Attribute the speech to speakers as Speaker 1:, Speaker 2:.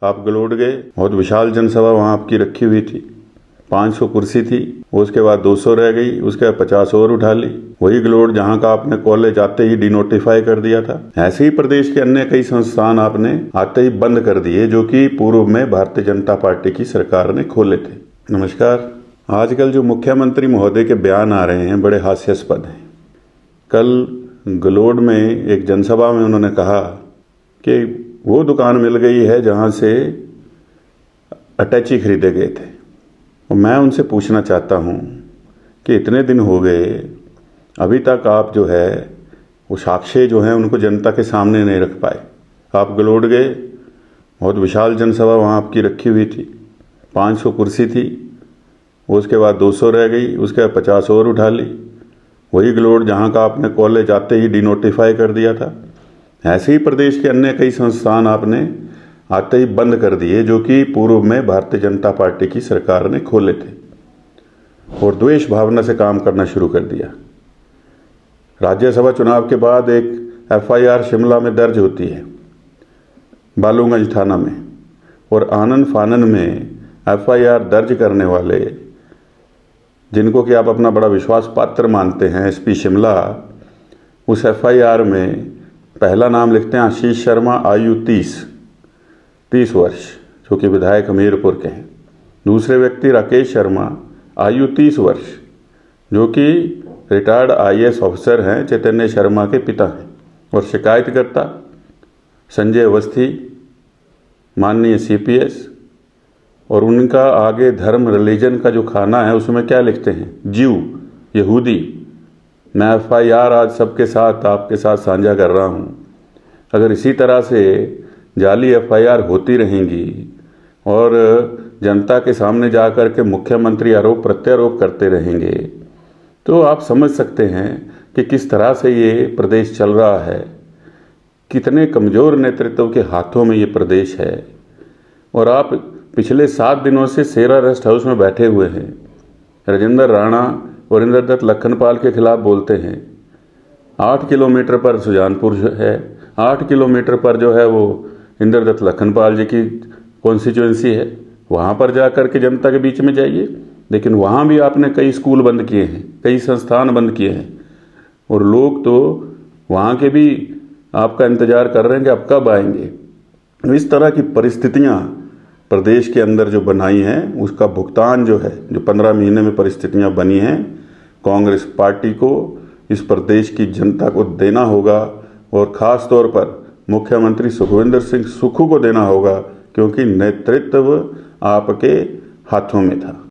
Speaker 1: आप गलोड़ गए, बहुत विशाल जनसभा वहाँ आपकी रखी हुई थी, 500 कुर्सी थी, उसके बाद 200 रह गई, उसके बाद 50 और उठा ली। वही गलोड़ जहाँ का आपने कॉलेज आते ही डिनोटिफाई कर दिया था। ऐसे ही प्रदेश के अन्य कई संस्थान आपने आते ही बंद कर दिए, जो कि पूर्व में भारतीय जनता पार्टी की सरकार ने खोले थे। नमस्कार। आजकल जो मुख्यमंत्री महोदय के बयान आ रहे हैं बड़े हास्यास्पद हैं। कल गलोड़ में एक जनसभा में उन्होंने कहा कि वो दुकान मिल गई है जहाँ से अटैची खरीदे गए थे। और मैं उनसे पूछना चाहता हूँ कि इतने दिन हो गए, अभी तक आप जो है वो साक्ष्य जो हैं उनको जनता के सामने नहीं रख पाए। आप गलोड़ गए, बहुत विशाल जनसभा वहाँ आपकी रखी हुई थी, 500 कुर्सी थी, उसके बाद 200 रह गई, उसके बाद 50 और उठा ली। वही गलोड़ जहाँ का आपने कॉलेज आते ही डिनोटिफाई कर दिया था। ऐसे ही प्रदेश के अन्य कई संस्थान आपने आते ही बंद कर दिए, जो कि पूर्व में भारतीय जनता पार्टी की सरकार ने खोले थे, और द्वेष भावना से काम करना शुरू कर दिया। राज्यसभा चुनाव के बाद एक FIR शिमला में दर्ज होती है, बालूगंज थाना में, और आनन फानन में FIR दर्ज करने वाले, जिनको कि आप अपना बड़ा विश्वास पात्र मानते हैं, SP शिमला, उस FIR में पहला नाम लिखते हैं आशीष शर्मा, आयु 30 वर्ष, जो कि विधायक हमीरपुर के हैं। दूसरे व्यक्ति राकेश शर्मा, आयु 30 वर्ष, जो कि रिटायर्ड IAS ऑफिसर हैं, चैतन्य शर्मा के पिता हैं। और शिकायतकर्ता संजय अवस्थी, माननीय CPS, और उनका आगे धर्म रिलीजन का जो खाना है उसमें क्या लिखते हैं, ज्यू, यहूदी। मैं FIR आज सबके साथ आपके साथ साझा कर रहा हूँ। अगर इसी तरह से जाली FIR होती रहेंगी और जनता के सामने जाकर के मुख्यमंत्री आरोप प्रत्यारोप करते रहेंगे, तो आप समझ सकते हैं कि किस तरह से ये प्रदेश चल रहा है, कितने कमज़ोर नेतृत्व के हाथों में ये प्रदेश है। और आप पिछले 7 दिनों से शेरा रेस्ट हाउस में बैठे हुए हैं, राजेंद्र राणा और इंद्रदत्त लखनपाल के खिलाफ बोलते हैं। 8 किलोमीटर पर सुजानपुर है, 8 किलोमीटर पर जो है वो इंद्रदत्त लखनपाल जी की कॉन्स्टिट्यूएंसी है, वहाँ पर जा कर के जनता के बीच में जाइए। लेकिन वहाँ भी आपने कई स्कूल बंद किए हैं, कई संस्थान बंद किए हैं, और लोग तो वहाँ के भी आपका इंतज़ार कर रहे हैं कि अब कब आएंगे। इस तरह की परिस्थितियाँ प्रदेश के अंदर जो बनाई हैं, उसका भुगतान जो है, जो 15 महीने में परिस्थितियां बनी हैं, कांग्रेस पार्टी को, इस प्रदेश की जनता को देना होगा, और ख़ास तौर पर मुख्यमंत्री सुखविंदर सिंह सुक्खू को देना होगा, क्योंकि नेतृत्व आपके हाथों में था।